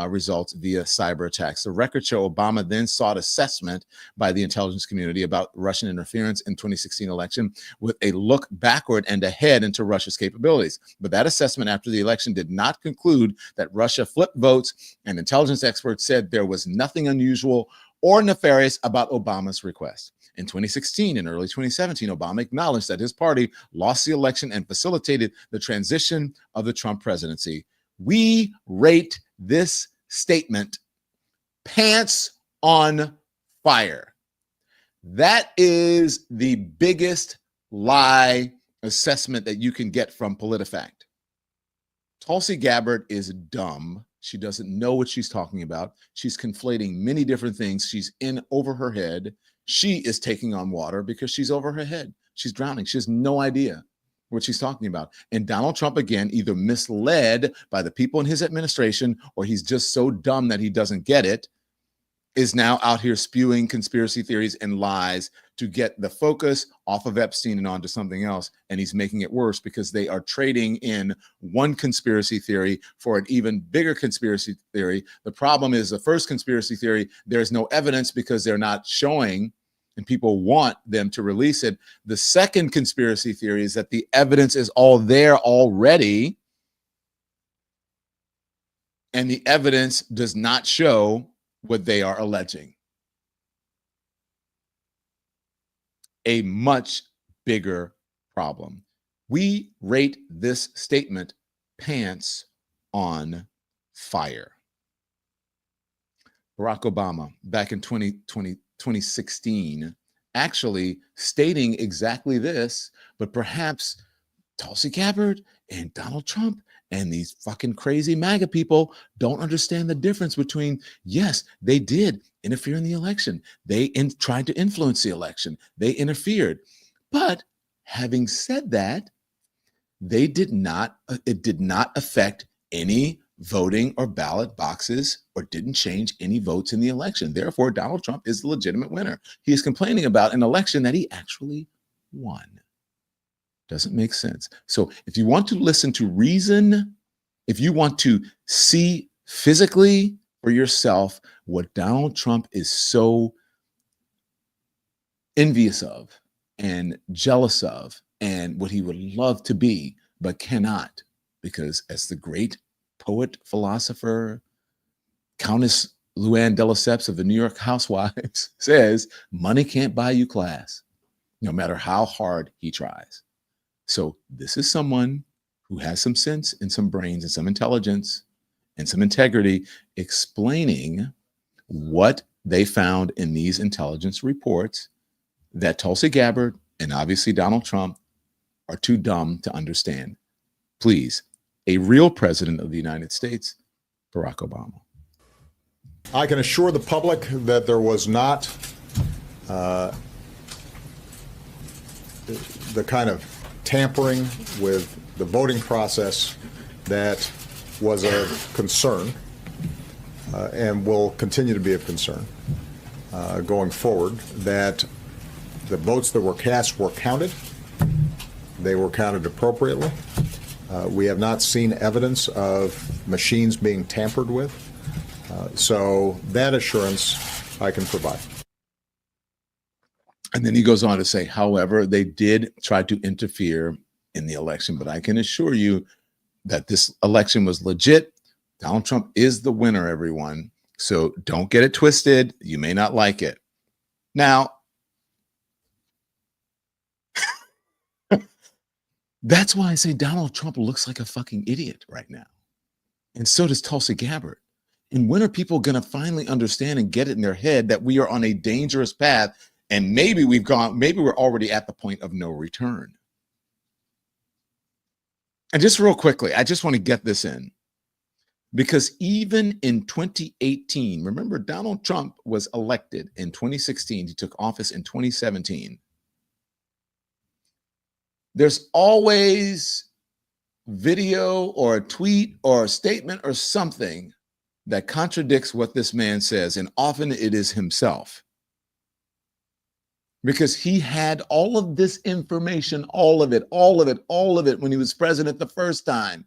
S1: results via cyber attacks. The records show Obama then sought assessment by the intelligence community about Russian interference in 2016 election with a look backward and ahead into Russia's capabilities. But that assessment after the election did not conclude that Russia flipped votes, and intelligence experts said there was nothing unusual or nefarious about Obama's request. In 2016 and early 2017, Obama acknowledged that his party lost the election and facilitated the transition of the Trump presidency. We rate this statement pants on fire. That is the biggest lie assessment that you can get from PolitiFact. Tulsi Gabbard is dumb. She doesn't know what she's talking about. She's conflating many different things. She's in over her head. She is taking on water because she's over her head. She's drowning. She has no idea. what she's talking about. And Donald Trump, again, either misled by the people in his administration, or he's just so dumb that he doesn't get it, is now out here spewing conspiracy theories and lies to get the focus off of Epstein and onto something else. And he's making it worse because they are trading in one conspiracy theory for an even bigger conspiracy theory. The problem is the first conspiracy theory, there's no evidence because they're not showing, and people want them to release it. The second conspiracy theory is that the evidence is all there already, and the evidence does not show what they are alleging. A much bigger problem. We rate this statement pants on fire. Barack Obama, back in 2016, actually stating exactly this, but perhaps Tulsi Gabbard and Donald Trump and these fucking crazy MAGA people don't understand the difference between, yes, they did interfere in the election. They tried to influence the election. They interfered. But having said that, it did not affect any voting or ballot boxes or didn't change any votes in the election. Therefore, Donald Trump is the legitimate winner. He is complaining about an election that he actually won. Doesn't make sense. So if you want to listen to reason, if you want to see physically for yourself what Donald Trump is so envious of and jealous of and what he would love to be but cannot, because as the great poet, philosopher, Countess Luann de Lesseps of the New York Housewives says, money can't buy you class, no matter how hard he tries. So this is someone who has some sense and some brains and some intelligence and some integrity explaining what they found in these intelligence reports that Tulsi Gabbard and obviously Donald Trump are too dumb to understand. Please, a real president of the United States, Barack Obama.
S4: I can assure the public that there was not the kind of tampering with the voting process that was of concern and will continue to be of concern going forward, that the votes that were cast were counted. They were counted appropriately. We have not seen evidence of machines being tampered with. So that assurance I can provide.
S1: And then he goes on to say, however, they did try to interfere in the election, but I can assure you that this election was legit. Donald Trump is the winner, everyone. So don't get it twisted. You may not like it. Now, that's why I say Donald Trump looks like a fucking idiot right now. And so does Tulsi Gabbard. And when are people going to finally understand and get it in their head that we are on a dangerous path? And maybe we're already at the point of no return. And just real quickly, I just want to get this in. Because even in 2018, remember Donald Trump was elected in 2016. He took office in 2017. There's always video or a tweet or a statement or something that contradicts what this man says. And often it is himself. Because he had all of this information, all of it, when he was president the first time.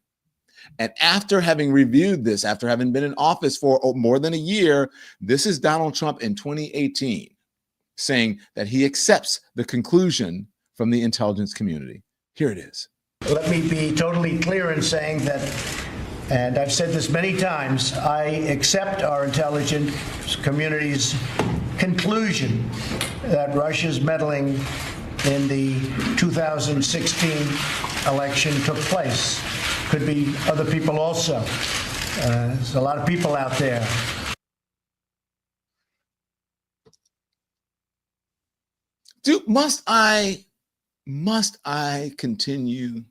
S1: And after having reviewed this, after having been in office for more than a year, this is Donald Trump in 2018 saying that he accepts the conclusion from the intelligence community. Here it is.
S2: Let me be totally clear in saying that, and I've said this many times, I accept our intelligence community's conclusion that Russia's meddling in the 2016 election took place. Could be other people also. There's a lot of people out there.
S1: Must I continue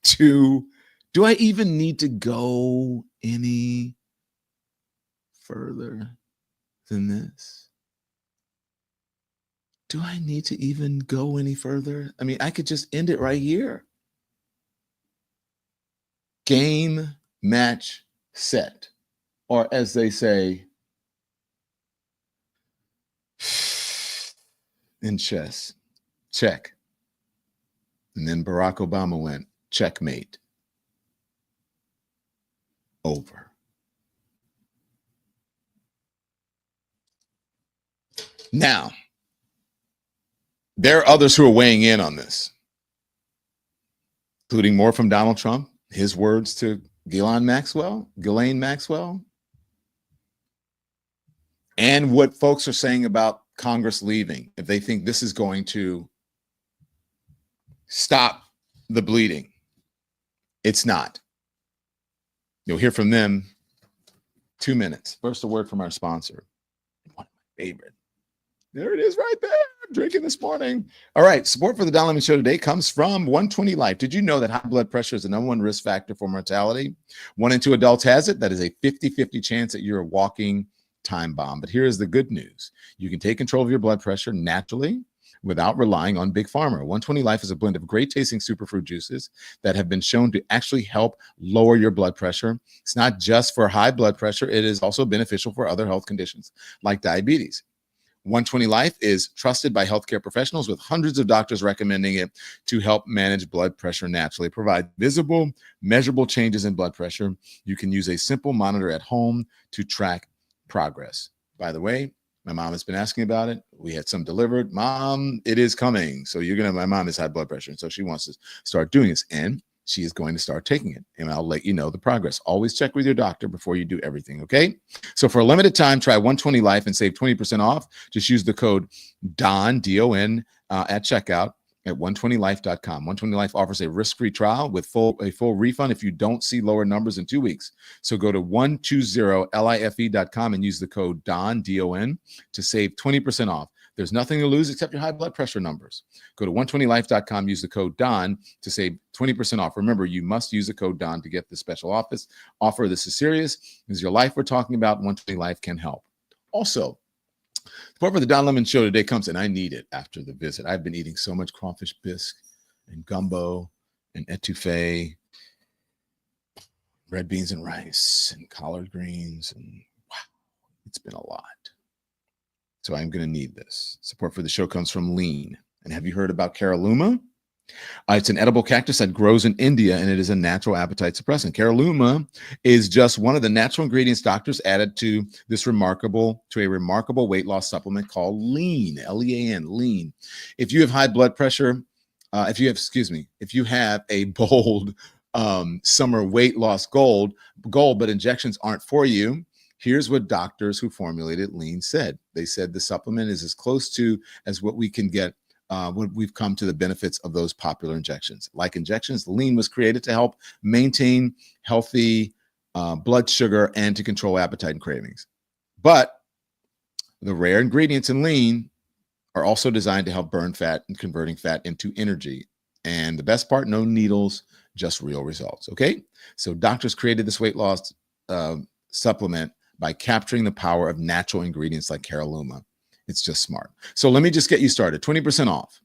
S1: to, do I even need to go any further than this? do I need to even go any further? I mean, I could just end it right here. Game, match, set. Or as they say in chess, check. And then Barack Obama went, checkmate. Over. Now, there are others who are weighing in on this, including more from Donald Trump, his words to Ghislaine Maxwell, and what folks are saying about Congress leaving, if they think this is going to stop the bleeding. It's not. You'll hear from them 2 minutes. First, a word from our sponsor. One of my favorite. There it is right there. I'm drinking this morning. All right. Support for the Don Lemon Show today comes from 120 Life. Did you know that high blood pressure is the #1 risk factor for mortality? 1 in 2 adults has it. That is a 50-50 chance that you're a walking time bomb. But here is the good news. You can take control of your blood pressure naturally without relying on Big Pharma. 120 Life is a blend of great tasting superfruit juices that have been shown to actually help lower your blood pressure. It's not just for high blood pressure. It is also beneficial for other health conditions like diabetes. 120 Life is trusted by healthcare professionals with hundreds of doctors recommending it to help manage blood pressure naturally. Provide visible, measurable changes in blood pressure. You can use a simple monitor at home to track progress. By the way, my mom has been asking about it. We had some delivered. Mom, it is coming. So my mom has high blood pressure. And so she wants to start doing this. And she is going to start taking it. And I'll let you know the progress. Always check with your doctor before you do everything. Okay. So for a limited time, try 120 Life and save 20% off. Just use the code DON, D-O-N, at checkout at 120life.com. 120 Life offers a risk-free trial with a full refund if you don't see lower numbers in 2 weeks. So go to 120life.com and use the code DON, D-O-N, to save 20% off. There's nothing to lose except your high blood pressure numbers. Go to 120life.com, use the code DON to save 20% off. Remember, you must use the code DON to get the special offer. This is serious. This is your life we're talking about. 120 Life can help. Also, support for the Don Lemon Show today comes, and I need it after the visit. I've been eating so much crawfish bisque and gumbo and etouffee, red beans and rice and collard greens, and wow, it's been a lot. So I'm going to need this. Support for the show comes from Lean. And have you heard about Caralluma? It's an edible cactus that grows in India, and it is a natural appetite suppressant. Caralluma is just one of the natural ingredients doctors added to a remarkable weight loss supplement called Lean, L-E-A-N, Lean. If you have high blood pressure, if you have a bold summer weight loss goal, but injections aren't for you, here's what doctors who formulated Lean said. They said the supplement is as close to as what we can get when we've come to the benefits of those popular injections. Like injections, Lean was created to help maintain healthy blood sugar and to control appetite and cravings. But the rare ingredients in Lean are also designed to help burn fat and converting fat into energy. And the best part, no needles, just real results. Okay, so doctors created this weight loss supplement by capturing the power of natural ingredients like Caralluma. It's just smart. So let me just get you started. 20% off.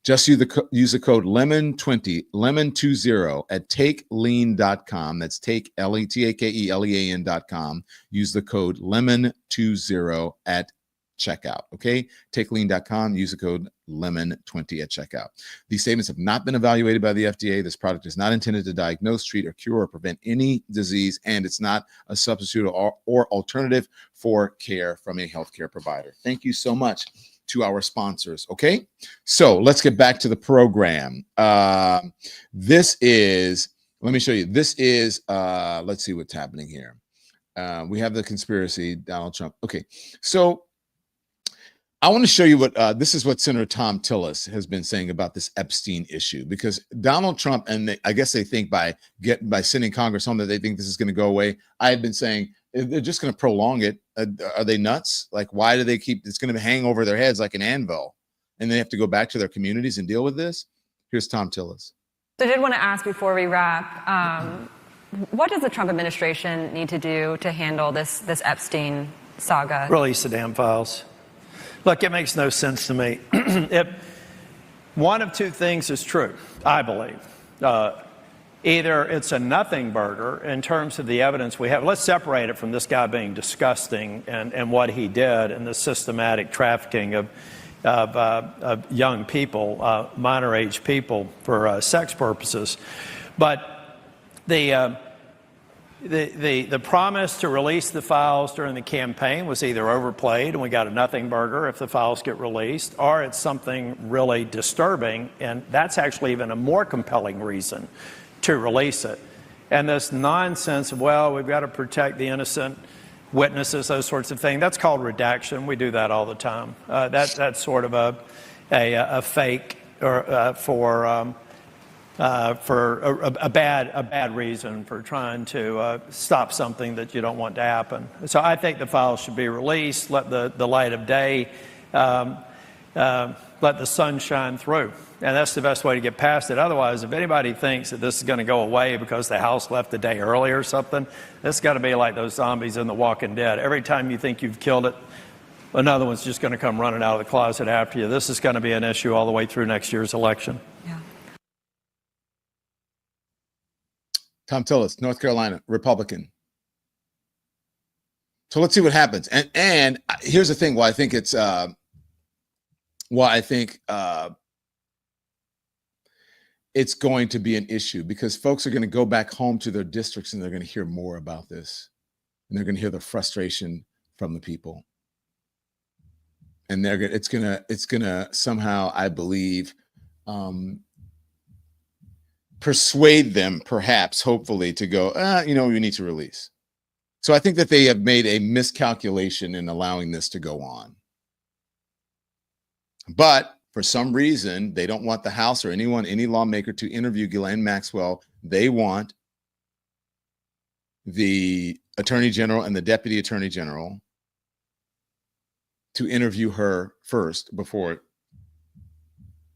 S1: Just use the code LEMON20, LEMON20 at takelean.com. That's take, L-E-T-A-K-E-L-E-A-N.com. Use the code LEMON20 at checkout. Okay, takelean.com. Use the code LEMON20 at checkout. These statements have not been evaluated by the FDA. This product is not intended to diagnose, treat, or cure, or prevent any disease, and it's not a substitute or alternative for care from a healthcare provider. Thank you so much to our sponsors. Okay, so let's get back to the program. This is, let me show you. This is, let's see what's happening here. We have the conspiracy, Donald Trump. Okay, so I want to show you what this is what Senator Tom Tillis has been saying about this Epstein issue, because Donald Trump, and I guess they think by sending Congress home that they think this is going to go away. I have been saying they're just going to prolong it. Are they nuts? Like, why do they keep, it's going to hang over their heads like an anvil, and they have to go back to their communities and deal with this? Here's Tom Tillis.
S7: So I did want to ask before we wrap, what does the Trump administration need to do to handle this Epstein saga?
S2: Release the damn files.
S8: Look, it makes no sense to me. If one of two things is true, I believe. Either it's a nothing burger in terms of the evidence we have. Let's separate it from this guy being disgusting and what he did and the systematic trafficking of young people, minor age people for sex purposes. But the promise to release the files during the campaign was either overplayed and we got a nothing burger if the files get released, or it's something really disturbing, and that's actually even a more compelling reason to release it. And this nonsense of, well, we've got to protect the innocent witnesses, those sorts of things, that's called redaction. We do that all the time. That's sort of a fake or for a bad reason for trying to stop something that you don't want to happen. So I think the files should be released, let the light of day, let the sun shine through. And that's the best way to get past it. Otherwise, if anybody thinks that this is going to go away because the House left a day early or something, this has got to be like those zombies in The Walking Dead. Every time you think you've killed it, another one's just going to come running out of the closet after you. This is going to be an issue all the way through next year's election.
S7: Yeah.
S1: Tom Tillis, North Carolina, Republican. So let's see what happens. And here's the thing: why I think it's it's going to be an issue, because folks are going to go back home to their districts and they're going to hear more about this, and they're going to hear the frustration from the people, and it's gonna somehow, I believe, persuade them, perhaps, hopefully, to go, we need to release. So I think that they have made a miscalculation in allowing this to go on. But for some reason, they don't want the House or any lawmaker to interview Ghislaine Maxwell. They want the Attorney General and the Deputy Attorney General to interview her first before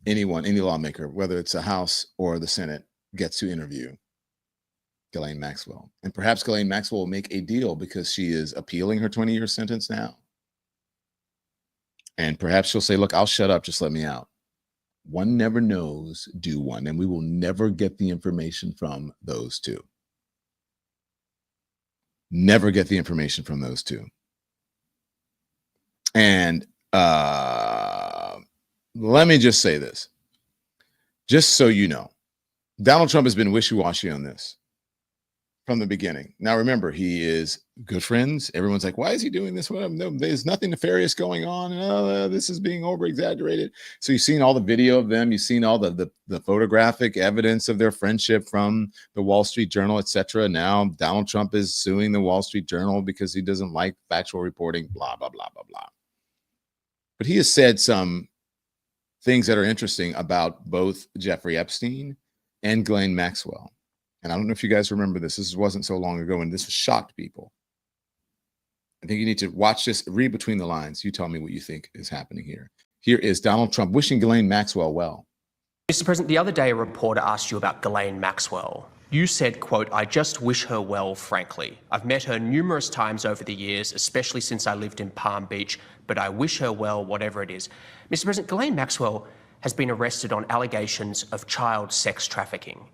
S1: any lawmaker, whether it's the House or the Senate, gets to interview Ghislaine Maxwell. And perhaps Ghislaine Maxwell will make a deal because she is appealing her 20-year sentence now. And perhaps she'll say, look, I'll shut up, just let me out. One never knows, do one. And we will never get the information from those two. Never get the information from those two. And let me just say this, just so you know. Donald Trump has been wishy-washy on this from the beginning. Now, remember, he is good friends. Everyone's like, why is he doing this? Well, no, there's nothing nefarious going on. This is being over-exaggerated. So you've seen all the video of them. You've seen all the photographic evidence of their friendship from the Wall Street Journal, etc. Now, Donald Trump is suing the Wall Street Journal because he doesn't like factual reporting, blah, blah, blah, blah, blah. But he has said some things that are interesting about both Jeffrey Epstein and Ghislaine Maxwell. And I don't know if you guys remember this. This wasn't so long ago, and this shocked people. I think you need to watch this, read between the lines. You tell me what you think is happening here. Here is Donald Trump wishing Ghislaine Maxwell well.
S9: Mr. President, the other day a reporter asked you about Ghislaine Maxwell. You said, quote, I just wish her well, frankly. I've met her numerous times over the years, especially since I lived in Palm Beach, but I wish her well, whatever it is. Mr. President, Ghislaine Maxwell has been arrested on allegations of child sex trafficking.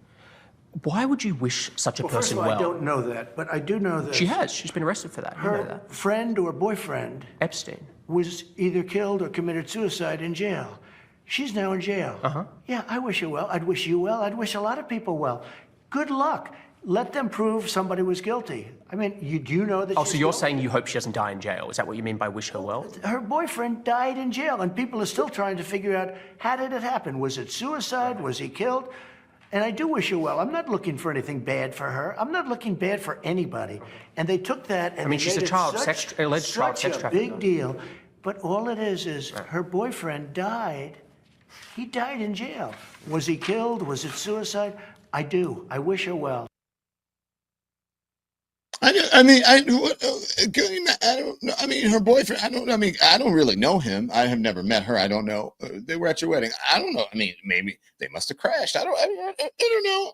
S9: Why would you wish such a person well?
S2: I don't know that, but I do know that
S9: she has. She's been arrested for that.
S2: Her
S9: you know that.
S2: Friend or boyfriend,
S9: Epstein,
S2: was either killed or committed suicide in jail. She's now in jail. Yeah, I wish her well. I'd wish you well. I'd wish a lot of people well. Good luck. Let them prove somebody was guilty. I mean, you do know that.
S9: Oh, so you're saying you hope she doesn't die in jail? Is that what you mean by wish her well?
S2: Her boyfriend died in jail, and people are still trying to figure out, how did it happen? Was it suicide? Was he killed? And I do wish her well. I'm not looking for anything bad for her. I'm not looking bad for anybody. And they took that and
S9: I mean, she's a child sex alleged child sex trafficking.
S2: Big deal. But all it is her boyfriend died. He died in jail. Was he killed? Was it suicide? I do. I wish her well.
S1: I don't know. I mean, her boyfriend, I don't really know him. I have never met her. I don't know. They were at your wedding. I don't know. I mean, maybe they must have crashed. I don't know.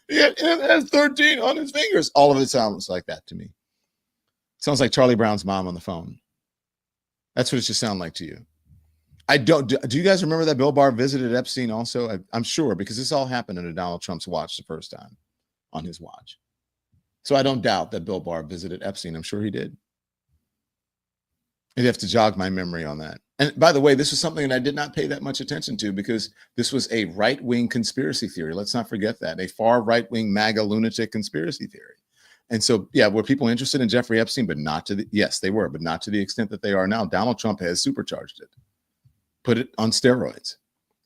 S1: He has 13 on his fingers. All of it sounds like that to me. Sounds like Charlie Brown's mom on the phone. That's what it should sound like to you. I don't. Do you guys remember that Bill Barr visited Epstein also? I'm sure, because this all happened under Donald Trump's watch the first time, on his watch. So I don't doubt that Bill Barr visited Epstein. I'm sure he did. You'd have to jog my memory on that. And by the way, this was something that I did not pay that much attention to because this was a right-wing conspiracy theory. Let's not forget that. A far right-wing MAGA lunatic conspiracy theory. And so, yeah, were people interested in Jeffrey Epstein, but not to the, yes, they were, but not to the extent that they are now. Donald Trump has supercharged it, put it on steroids.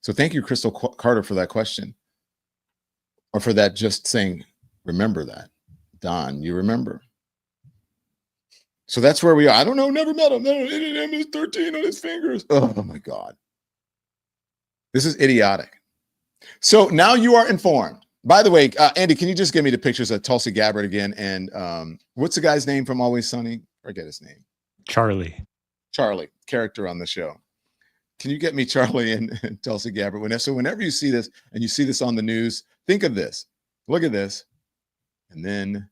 S1: So thank you, Crystal Carter, for that question. Or for that just saying, remember that. Don, you remember. So that's where we are. I don't know, never met him. Name is 13 on his fingers. Oh my God. This is idiotic. So now you are informed. By the way, Andy, can you just give me the pictures of Tulsi Gabbard again? And what's the guy's name from Always Sunny? Forget his name.
S10: Charlie.
S1: Charlie, character on the show. Can you get me Charlie and Tulsi Gabbard? So whenever you see this and you see this on the news, think of this. Look at this. And then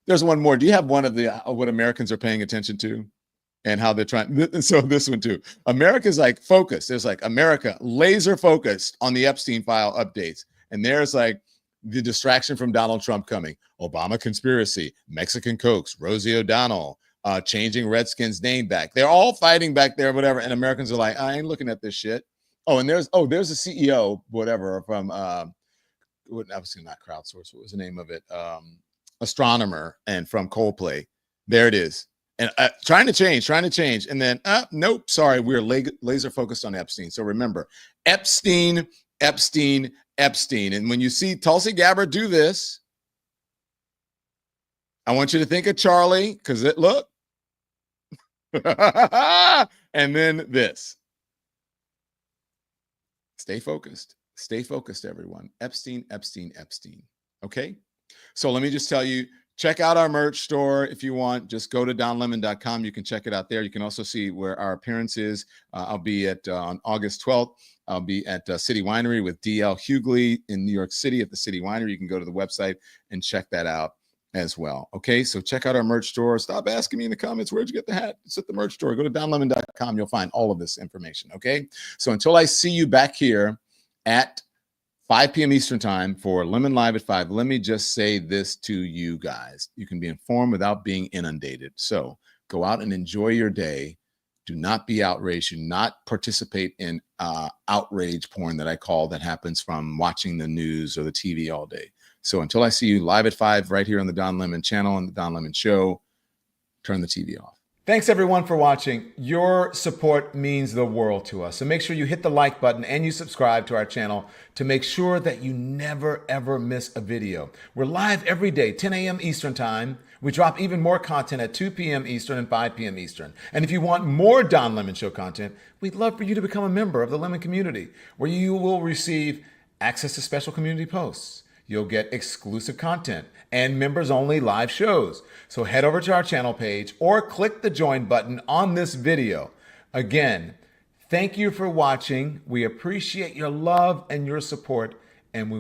S1: there's one more. Do you have one of the what Americans are paying attention to and how they're trying? So this one too. America's like focused. There's like America laser focused on the Epstein file updates. And there's like the distraction from Donald Trump coming. Obama conspiracy, Mexican Cokes, Rosie O'Donnell, changing Redskins' name back. They're all fighting back there, whatever. And Americans are like, I ain't looking at this shit. Oh, and there's a CEO, whatever, from obviously not crowdsource. What was the name of it? Astronomer and from Coldplay. There it is. And trying to change. And then, nope, sorry, we're laser focused on Epstein. So remember, Epstein. And when you see Tulsi Gabbard do this, I want you to think of Charlie, because look. And then this. Stay focused. Stay focused, everyone. Epstein. Okay? So let me just tell you, check out our merch store if you want. Just go to donlemon.com. You can check it out there. You can also see where our appearance is. I'll be at on August 12th. I'll be at City Winery with D.L. Hughley in New York City at the City Winery. You can go to the website and check that out as well. Okay, so check out our merch store. Stop asking me in the comments, where'd you get the hat? It's at the merch store. Go to donlemon.com. You'll find all of this information. Okay, so until I see you back here at 5 p.m. Eastern time for Lemon Live at 5, let me just say this to you guys. You can be informed without being inundated. So go out and enjoy your day. Do not be outraged. Do not participate in outrage porn that I call that happens from watching the news or the TV all day. So until I see you live at 5 right here on the Don Lemon channel and the Don Lemon Show, turn the TV off. Thanks, everyone, for watching. Your support means the world to us. So make sure you hit the like button and you subscribe to our channel to make sure that you never, ever miss a video. We're live every day, 10 a.m. Eastern time. We drop even more content at 2 p.m. Eastern and 5 p.m. Eastern. And if you want more Don Lemon Show content, we'd love for you to become a member of the Lemon community, where you will receive access to special community posts. You'll get exclusive content and members-only live shows. So head over to our channel page or click the join button on this video. Again, thank you for watching. We appreciate your love and your support, and we